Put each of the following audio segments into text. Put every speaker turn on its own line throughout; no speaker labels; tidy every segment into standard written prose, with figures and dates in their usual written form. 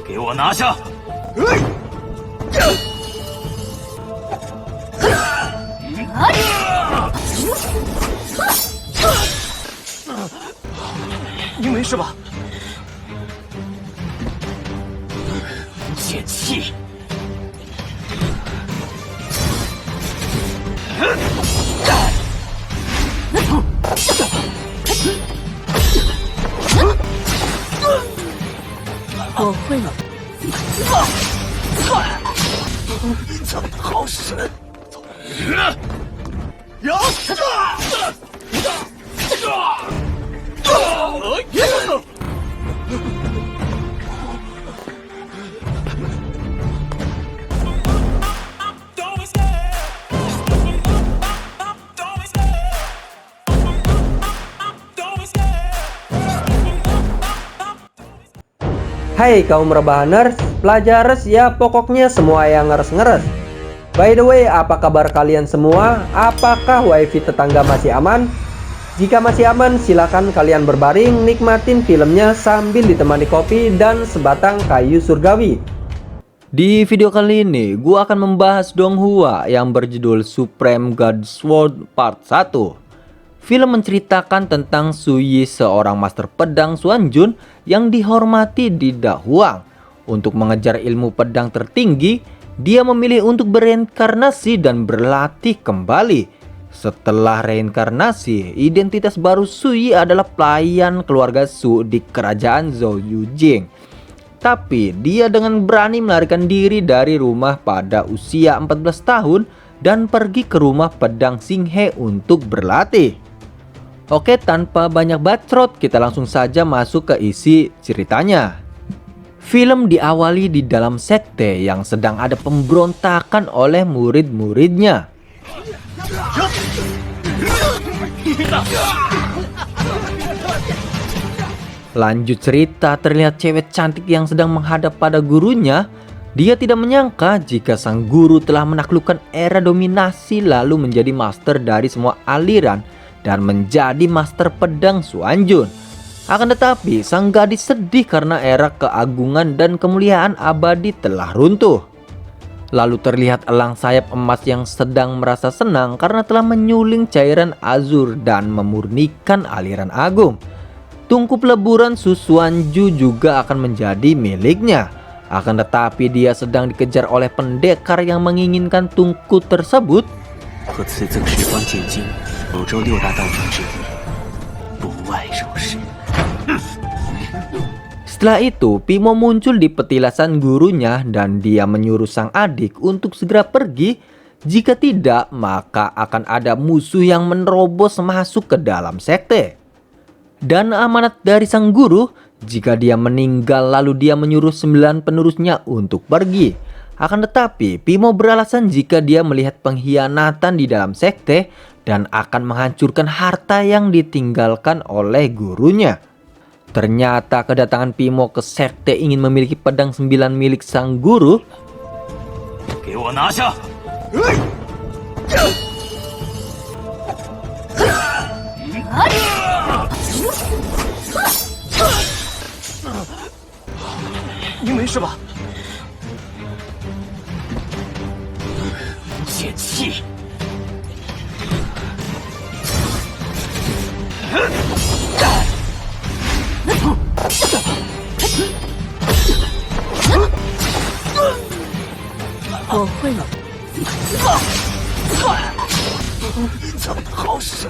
给我拿下！
你没事吧？
泄气！
我会。
怎么好使？Hai
kaum rebahaners, pelajares ya pokoknya semua yang ngeres-ngeres. By the way, apa kabar kalian semua? Apakah wifi tetangga masih aman? Jika masih aman, silakan kalian berbaring nikmatin filmnya sambil ditemani kopi dan sebatang kayu surgawi. Di video kali ini, gua akan membahas Donghua yang berjudul Supreme God Sword Part 1. Film menceritakan tentang Suyi, seorang master pedang Xuanjun yang dihormati di Dahuang. Untuk mengejar ilmu pedang tertinggi, dia memilih untuk bereinkarnasi dan berlatih kembali. Setelah reinkarnasi, identitas baru Suyi adalah pelayan keluarga Su di kerajaan Zhou Yujing. Tapi dia dengan berani melarikan diri dari rumah pada usia 14 tahun dan pergi ke rumah pedang Xinghe untuk berlatih. Oke, tanpa banyak bacot, kita langsung saja masuk ke isi ceritanya. Film diawali di dalam sekte yang sedang ada pemberontakan oleh murid-muridnya. Lanjut cerita, terlihat cewek cantik yang sedang menghadap pada gurunya. Dia tidak menyangka jika sang guru telah menaklukkan era dominasi lalu menjadi master dari semua aliran dan menjadi master pedang Xuanjun. Akan tetapi sang gadis sedih karena era keagungan dan kemuliaan abadi telah runtuh. Lalu terlihat elang sayap emas yang sedang merasa senang karena telah menyuling cairan azur dan memurnikan aliran agung. Tungku peleburan Su Xuanju juga akan menjadi miliknya. Akan tetapi dia sedang dikejar oleh pendekar yang menginginkan tungku tersebut. Setelah itu, Pimo muncul di petilasan gurunya dan dia menyuruh sang adik untuk segera pergi. Jika tidak, maka akan ada musuh yang menerobos masuk ke dalam sekte. Dan amanat dari sang guru, jika dia meninggal lalu dia menyuruh 9 penerusnya untuk pergi. Akan tetapi, Pimo beralasan jika dia melihat pengkhianatan di dalam sekte dan akan menghancurkan harta yang ditinggalkan oleh gurunya. Ternyata kedatangan Pimo ke sekte ingin memiliki pedang 9 milik sang guru.
你没事吧？
泄气！
我会。
怎么好使？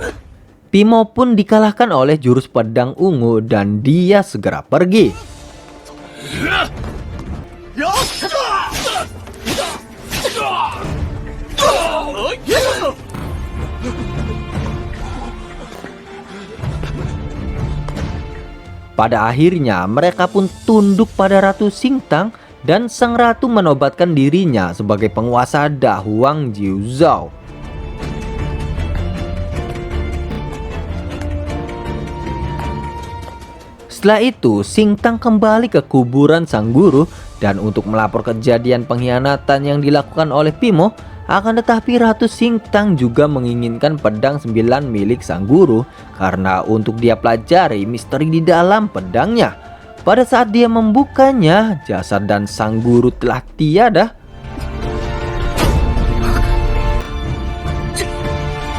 Pimo pun dikalahkan oleh jurus pedang ungu dan dia segera pergi. Pada akhirnya mereka pun tunduk pada Ratu Xingtang dan sang ratu menobatkan dirinya sebagai penguasa Dahuang Jiuzhou. Setelah itu, Xingtang kembali ke kuburan sang guru dan untuk melapor kejadian pengkhianatan yang dilakukan oleh Pimo. Akan tetapi Ratu Xingtang juga menginginkan pedang 9 milik sang guru karena untuk dia pelajari misteri di dalam pedangnya. Pada saat dia membukanya, jasad dan sang guru telah tiada.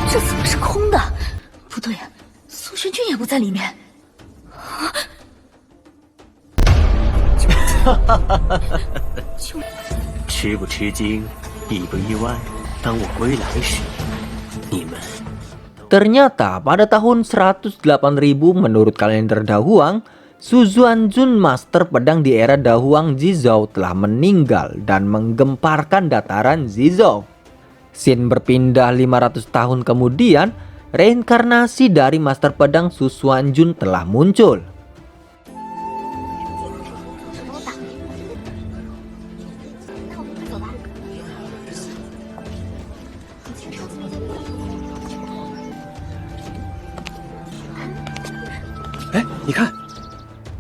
这怎么是空的？不对呀，苏玄君也不在里面。
吃不吃惊，意不意外？当我归来时，你们
Ternyata pada tahun 108.000 menurut kalender Dahuang, Su Xuanjun master pedang di era Dahuang Zizou telah meninggal dan menggemparkan dataran Zizou. Xin berpindah 500 tahun kemudian, reinkarnasi dari master pedang Su Xuanjun telah muncul.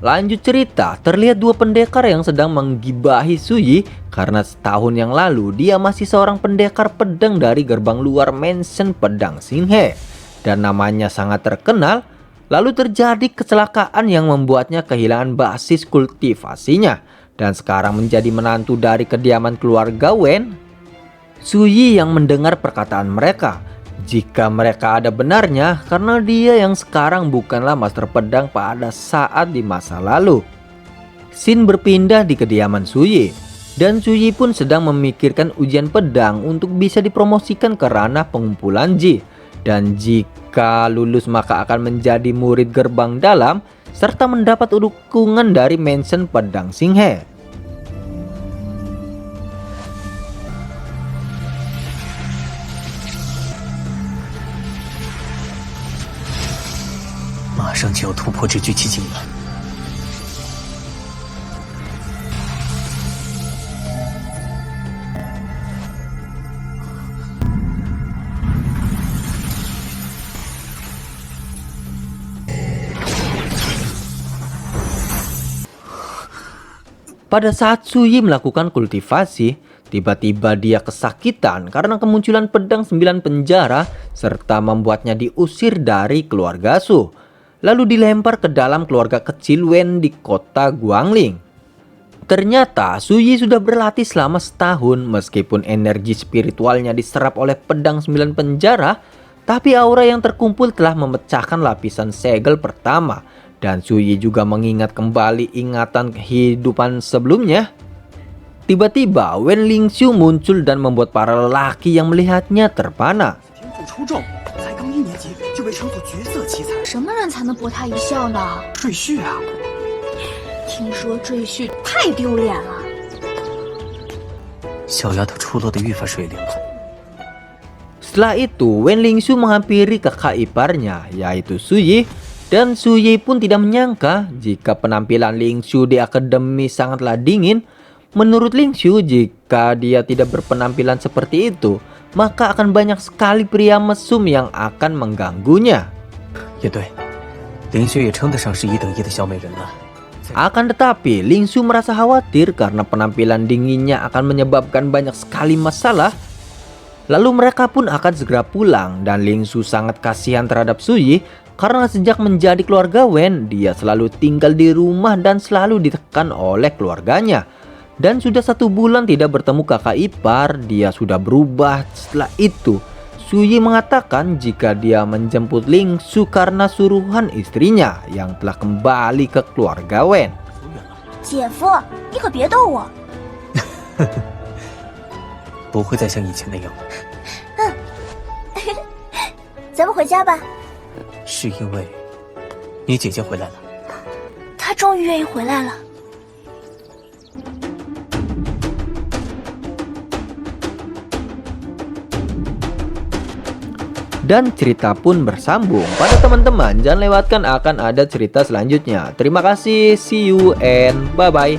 Lanjut cerita, terlihat dua pendekar yang sedang menggibahi Suyi karena setahun yang lalu dia masih seorang pendekar pedang dari gerbang luar mansion pedang Xinghe dan namanya sangat terkenal. Lalu terjadi kecelakaan yang membuatnya kehilangan basis kultivasinya dan sekarang menjadi menantu dari kediaman keluarga Wen. Suyi yang mendengar perkataan mereka, jika mereka ada benarnya, karena dia yang sekarang bukanlah master pedang pada saat di masa lalu. Xin berpindah di kediaman Suyi, dan Suyi pun sedang memikirkan ujian pedang untuk bisa dipromosikan ke ranah pengumpulan Ji. Dan jika lulus maka akan menjadi murid gerbang dalam, serta mendapat dukungan dari mansion pedang Xinghe.
马上就要突破这具奇境了。
Pada saat Suyi melakukan kultivasi, tiba-tiba dia kesakitan karena kemunculan pedang 9 penjara serta membuatnya diusir dari keluarga Su. Lalu dilempar ke dalam keluarga kecil Wen di kota Guangling. Ternyata Suyi sudah berlatih selama setahun meskipun energi spiritualnya diserap oleh pedang 9 penjara, tapi aura yang terkumpul telah memecahkan lapisan segel pertama. Dan Suyi juga mengingat kembali ingatan kehidupan sebelumnya. Tiba-tiba Wen Lingxiu muncul dan membuat para lelaki yang melihatnya terpana.
什么人才能博他一笑呢？
赘婿啊！
听说赘婿太丢脸了。
小丫头出落得愈发水灵了。
Setelah itu Wen Lingxiu menghampiri kakak iparnya yaitu Suyi. Dan Suyi pun tidak menyangka jika penampilan Lingxiu di akademi sangatlah dingin. Menurut Lingxiu, jika dia tidak berpenampilan seperti itu, maka akan banyak sekali pria mesum yang akan mengganggunya.
也对，林雪也称得上是一等一的小美人了。
Akan tetapi, Lingxiu merasa khawatir karena penampilan dinginnya akan menyebabkan banyak sekali masalah. Lalu mereka pun akan segera pulang dan Lingxiu sangat kasihan terhadap Suyi. Karena sejak menjadi keluarga Wen, dia selalu tinggal di rumah dan selalu ditekan oleh keluarganya. Dan sudah 1 bulan tidak bertemu kakak ipar, dia sudah berubah. Setelah itu, Suyi mengatakan jika dia menjemput Lingxiu karena suruhan istrinya yang telah kembali ke keluarga Wen.
姐夫，你可别逗我。
不会再像以前那样。
咱们回家吧。
是因为你姐姐回来了。
她终于愿意回来了。
Dan cerita pun bersambung. Pada teman-teman, jangan lewatkan akan ada cerita selanjutnya. Terima kasih, see you and bye-bye.